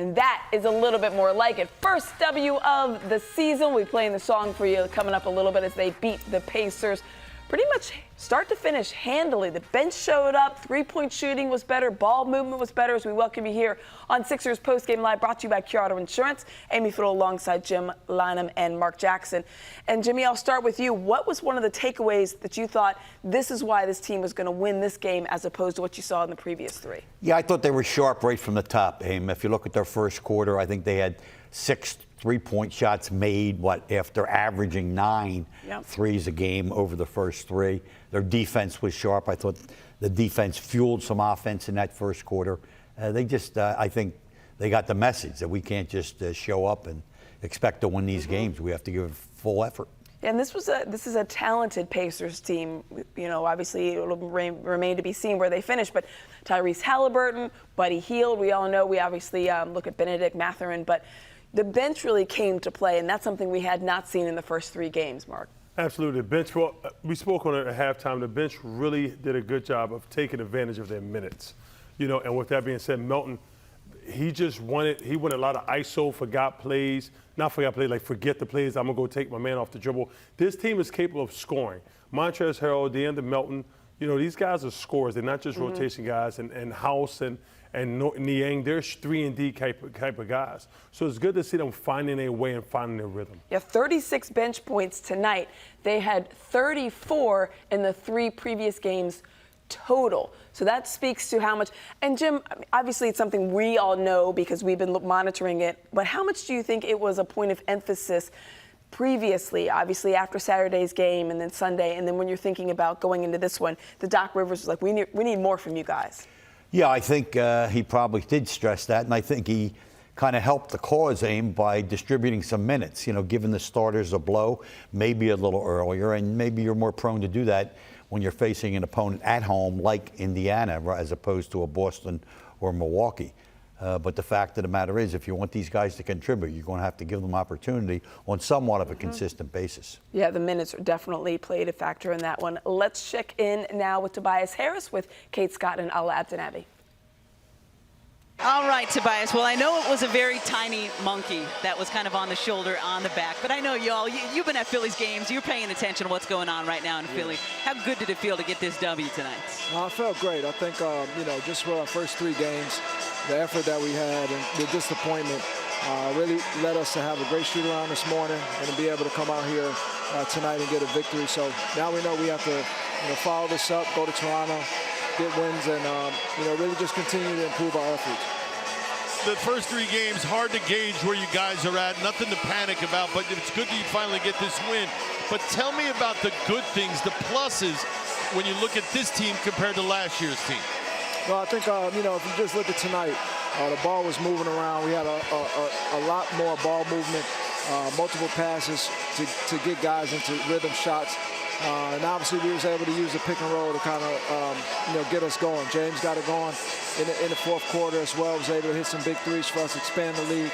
and that is a little bit more like it. First W of the season. We're playing the song for you coming up a little bit as they beat the Pacers. Pretty much start to finish handily. The bench showed up. Three-point shooting was better. Ball movement was better as we welcome you here on Sixers Postgame Live, brought to you by Cure Auto Insurance. Amy Fadool alongside Jim, Lynam, and Marc Jackson. And, Jimmy, I'll start with you. What was one of the takeaways that you thought this is why this team was going to win this game as opposed to what you saw in the previous three? Yeah, I thought they were sharp right from the top, Amy. If you look at their first quarter, I think they had 6 3-point shots made, after averaging 9 threes a game over the first 3. Their defense was sharp. I thought the defense fueled some offense in that first quarter. I think they got the message that we can't just show up and expect to win these games. We have to give full effort. And this is a talented Pacers team. You know, obviously it'll remain to be seen where they finish. But Tyrese Halliburton, Buddy Hield, we all know. We obviously look at Benedict Mathurin, but the bench really came to play, and that's something we had not seen in the first 3 games, Marc. Absolutely. The bench, we spoke on it at halftime. The bench really did a good job of taking advantage of their minutes. You know, and with that being said, Melton, he wanted a lot of ISO, forget the plays, I'm going to go take my man off the dribble. This team is capable of scoring. Montrezl Harrell, DeAndre Melton, you know, these guys are scorers. They're not just rotation guys. And House and Niang, they're 3-and-D type of guys. So it's good to see them finding their way and finding their rhythm. Yeah, 36 bench points tonight. They had 34 in the 3 previous games total. So that speaks to how much. And Jim, obviously it's something we all know because we've been monitoring it. But how much do you think it was a point of emphasis previously, obviously after Saturday's game and then Sunday, and then when you're thinking about going into this one, the Doc Rivers was like, we need more from you guys? Yeah, I think he probably did stress that, and I think he kind of helped the cause, Aim, by distributing some minutes, you know, giving the starters a blow maybe a little earlier, and maybe you're more prone to do that when you're facing an opponent at home like Indiana as opposed to a Boston or Milwaukee. But the fact of the matter is, if you want these guys to contribute, you're going to have to give them opportunity on somewhat of a consistent basis. Yeah, the minutes definitely played a factor in that one. Let's check in now with Tobias Harris with Kate Scott and Alaa Abdelnaby. All right, Tobias. Well, I know it was a very tiny monkey that was kind of on the shoulder, on the back, but I know you've been at Philly's games. You're paying attention to what's going on right now in Philly. How good did it feel to get this W tonight? I felt great. I think, you know, just for our first 3 games, the effort that we had and the disappointment really led us to have a great shoot-around this morning and to be able to come out here tonight and get a victory. So now we know we have to follow this up, go to Toronto, get wins, and you know, really just continue to improve our efforts. The first 3 games, hard to gauge where you guys are at. Nothing to panic about, but it's good that you finally get this win. But tell me about the good things, the pluses, when you look at this team compared to last year's team. Well, I think, you know, if you just look at tonight, the ball was moving around. We had a lot more ball movement, multiple passes to get guys into rhythm shots. And obviously we was able to use the pick and roll to kind of, you know, get us going. James got it going in the fourth quarter as well. Was able to hit some big threes for us, expand the lead,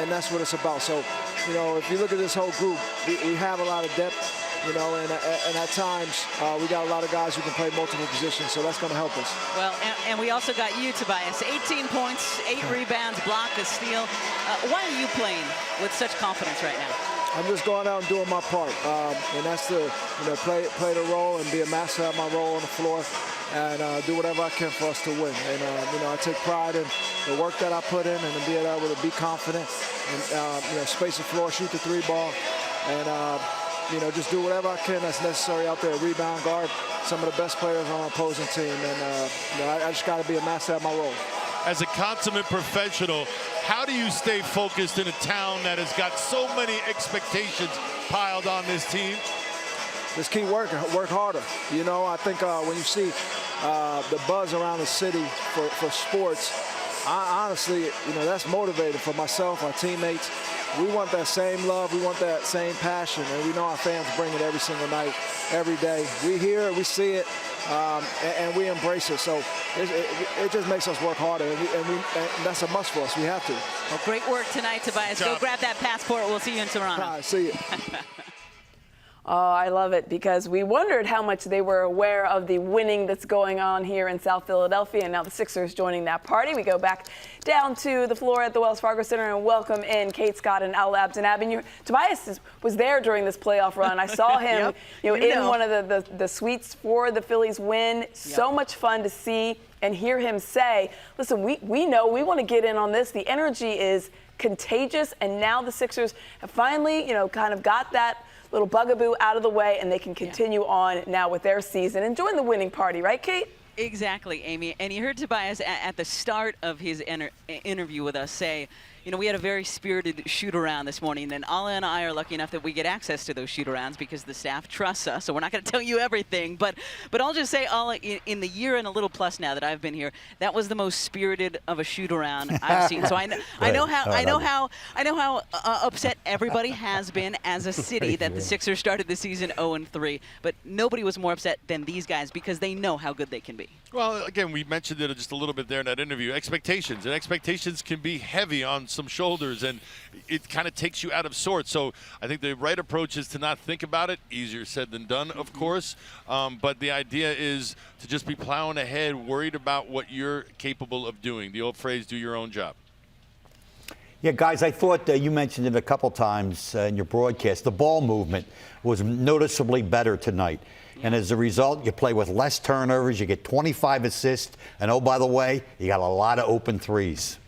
and that's what it's about. So, you know, if you look at this whole group, we have a lot of depth. You know, and at times we got a lot of guys who can play multiple positions, so that's going to help us. Well, and we also got you, Tobias. 18 points, 8 rebounds, block, a steal. Why are you playing with such confidence right now? I'm just going out and doing my part, and that's to, you know, play the role and be a master at my role on the floor, and do whatever I can for us to win. And you know, I take pride in the work that I put in, and to be able to be confident and you know, space the floor, shoot the 3 ball, and you know, just do whatever I can that's necessary out there. Rebound, guard some of the best players on our opposing team, and you know, I just got to be a master at my role. As a consummate professional, how do you stay focused in a town that has got so many expectations piled on this team? Just keep working, work harder. You know, I think when you see the buzz around the city for sports, I honestly, you know, that's motivated for myself, our teammates. We want that same love, we want that same passion, and we know our fans bring it every single night, every day. We hear it, we see it, and we embrace it. So it just makes us work harder, and that's a must for us. We have to. Well, great work tonight, Tobias. Go grab that passport. We'll see you in Toronto. All right, see you. Oh, I love it, because we wondered how much they were aware of the winning that's going on here in South Philadelphia, and now the Sixers joining that party. We go back down to the floor at the Wells Fargo Center and welcome in Kate Scott and Alaa Abdelnaby. Tobias was there during this playoff run. I saw him Yep. in one of the suites for the Phillies win. So much fun to see and hear him say, listen, we know we want to get in on this. The energy is contagious, and now the Sixers have finally, kind of got that little bugaboo out of the way, and they can continue on now with their season and join the winning party, right, Kate? Exactly, Amy. And you heard Tobias at the start of his interview with us say, we had a very spirited shoot-around this morning, and Alaa and I are lucky enough that we get access to those shoot-arounds because the staff trusts us, so we're not going to tell you everything. But I'll just say, Alaa, in the year and a little plus now that I've been here, that was the most spirited of a shoot-around I've seen. So I know how upset everybody has been as a city that the Sixers started the season 0-3, but nobody was more upset than these guys because they know how good they can be. Well, again, we mentioned it just a little bit there in that interview. Expectations, and expectations can be heavy on some shoulders, and it kind of takes you out of sorts. So I think the right approach is to not think about it. Easier said than done, of course. But the idea is to just be plowing ahead, worried about what you're capable of doing. The old phrase, do your own job. Yeah, guys, I thought you mentioned it a couple times in your broadcast. The ball movement was noticeably better tonight. And as a result, you play with less turnovers, you get 25 assists, and oh, by the way, you got a lot of open threes.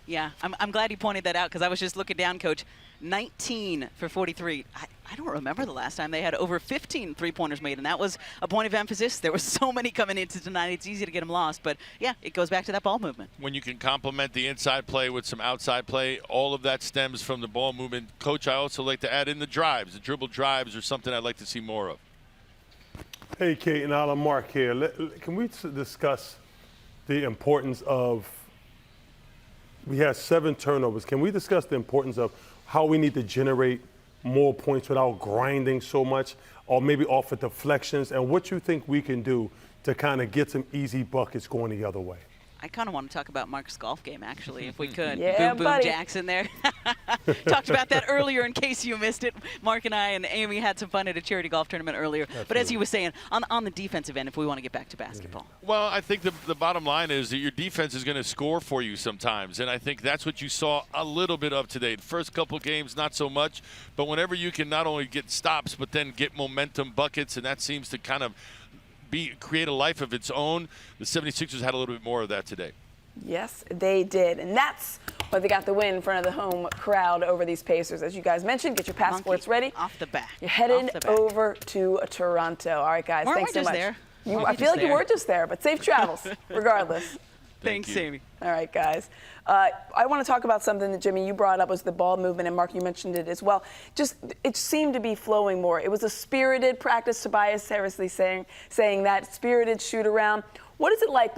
Yeah, I'm glad you pointed that out because I was just looking down, Coach. 19 for 43. I don't remember the last time they had over 15 three-pointers made, and that was a point of emphasis. There was so many coming into tonight, it's easy to get them lost. But, yeah, it goes back to that ball movement. When you can complement the inside play with some outside play, all of that stems from the ball movement. Coach, I also like to add in the drives. The dribble drives are something I'd like to see more of. Hey, Kate and Alaa, Marc here. Can we discuss the importance of – we had 7 turnovers. Can we discuss the importance of how we need to generate more points without grinding so much, or maybe off of deflections, and what you think we can do to kind of get some easy buckets going the other way? I kind of want to talk about Marc's golf game, actually, if we could. Yeah, Boom, buddy. Jackson there. Talked about that earlier in case you missed it. Marc and I and Amy had some fun at a charity golf tournament earlier. Absolutely. But as you were saying, on the defensive end, if we want to get back to basketball. Well, I think the bottom line is that your defense is going to score for you sometimes, and I think that's what you saw a little bit of today. The first couple games, not so much, but whenever you can not only get stops but then get momentum buckets, and that seems to kind of create a life of its own. The 76ers had a little bit more of that today. Yes, they did. And that's why they got the win in front of the home crowd over these Pacers. As you guys mentioned, get your passports ready. Off the back. You're headed over to Toronto. All right, guys. Weren't thanks we so just much. there? I feel like you were just there, but safe travels, regardless. Thanks, Amy. All right, guys. I want to talk about something that, Jimmy, you brought up was the ball movement, and Marc, you mentioned it as well. Just, it seemed to be flowing more. It was a spirited practice, Tobias Harris saying that, spirited shoot-around. What is it like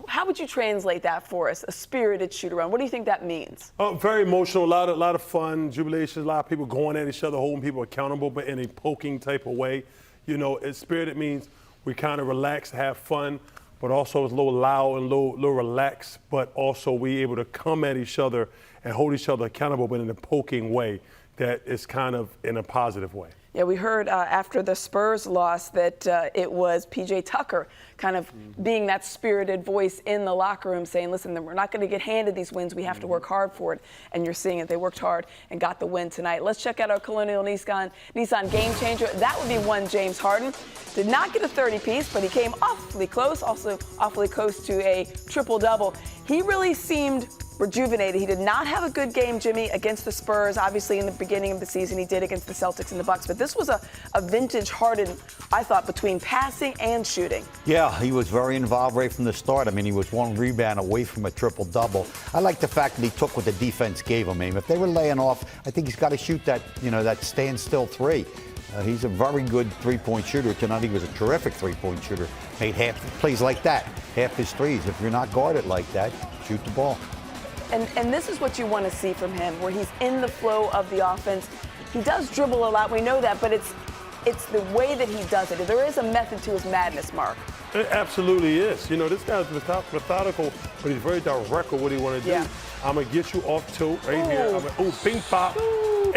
how would you translate that for us, a spirited shoot-around? What do you think that means? Very emotional, a lot of fun, jubilation, a lot of people going at each other, holding people accountable, but in a poking type of way. Spirited means we kind of relax, have fun, but also it's a little loud and a little relaxed, but also we able to come at each other and hold each other accountable, but in a poking way that is kind of in a positive way. Yeah, we heard after the Spurs loss that it was P.J. Tucker kind of being that spirited voice in the locker room saying, listen, we're not going to get handed these wins. We have to work hard for it. And you're seeing it. They worked hard and got the win tonight. Let's check out our Colonial Nissan game changer. That would be one James Harden. Did not get a 30-piece, but he came awfully close, also awfully close to a triple-double. He really seemed rejuvenated. He did not have a good game, Jimmy, against the Spurs. Obviously, in the beginning of the season, he did against the Celtics and the Bucks. But this was a vintage Harden, I thought, between passing and shooting. Yeah, he was very involved right from the start. I mean, he was 1 rebound away from a triple-double. I like the fact that he took what the defense gave him. I mean, if they were laying off, I think he's got to shoot that, that standstill three. He's a very good three-point shooter. Tonight he was a terrific three-point shooter. Made half plays like that, half his threes. If you're not guarded like that, shoot the ball. And this is what you want to see from him, where he's in the flow of the offense. He does dribble a lot, we know that, but it's the way that he does it. There is a method to his madness, Marc. It absolutely is. This guy's methodical, but he's very direct with what he want to do. Yeah. I'm going to get you off tilt right here. Bing pop.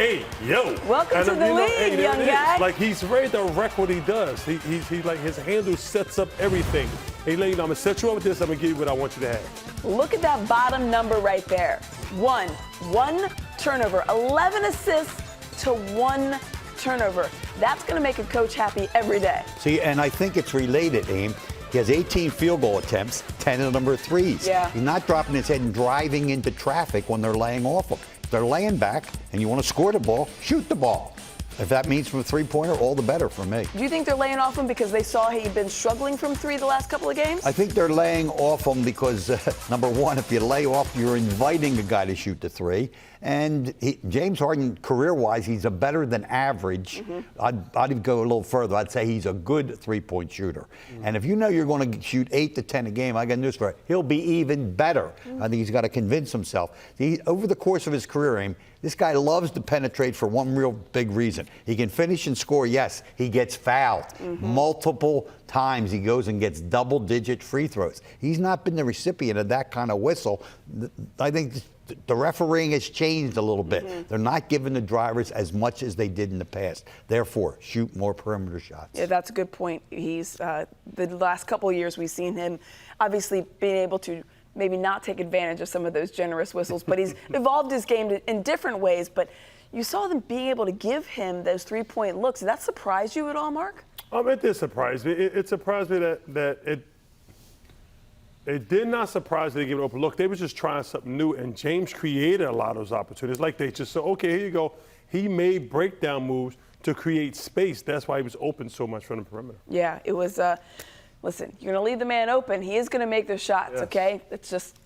Hey, yo. Welcome to the league, young guy. Like, he's very direct what he does. He like, his handle sets up everything. He let you know, I'm going to set you up with this. I'm going to give you what I want you to have. Look at that bottom number right there. One turnover, 11 assists to 1 turnover. That's going to make a coach happy every day. See, and I think it's related, Aim. He has 18 field goal attempts, 10 of them are threes. Yeah. He's not dropping his head and driving into traffic when they're laying off him. If they're laying back and you want to score the ball, shoot the ball. If that means from a three-pointer, all the better for me. Do you think they're laying off him because they saw he'd been struggling from 3 the last couple of games? I think they're laying off him because, number one, if you lay off, you're inviting a guy to shoot the 3. And James Harden, career-wise, he's a better than average. I'd go a little further. I'd say he's a good three-point shooter. And if you know you're going to shoot 8 to 10 a game, I got news for you. He'll be even better. I think he's got to convince himself. Over the course of his career, Aim, this guy loves to penetrate for one real big reason. He can finish and score, yes. He gets fouled multiple times. He goes and gets double-digit free throws. He's not been the recipient of that kind of whistle. I think the refereeing has changed a little bit. They're not giving the drivers as much as they did in the past. Therefore, shoot more perimeter shots. Yeah, that's a good point. He's the last couple of years we've seen him obviously being able to maybe not take advantage of some of those generous whistles, but he's evolved his game in different ways. But you saw them being able to give him those three-point looks. Did that surprise you at all, Marc? It did surprise me. It surprised me that it did not surprise me to give it an open look. They were just trying something new, and James created a lot of those opportunities. Like they just said, okay, here you go. He made breakdown moves to create space. That's why he was open so much from the perimeter. Yeah, it was. Listen, you're going to leave the man open. He is going to make those shots, okay? It's just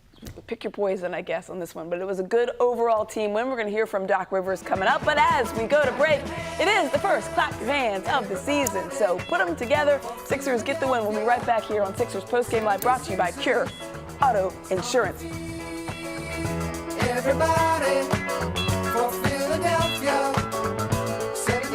pick your poison, I guess, on this one. But it was a good overall team win. We're going to hear from Doc Rivers coming up. But as we go to break, it is the first clap your hands of the season. So put them together. Sixers get the win. We'll be right back here on Sixers Postgame Live, brought to you by Cure Auto Insurance. Everybody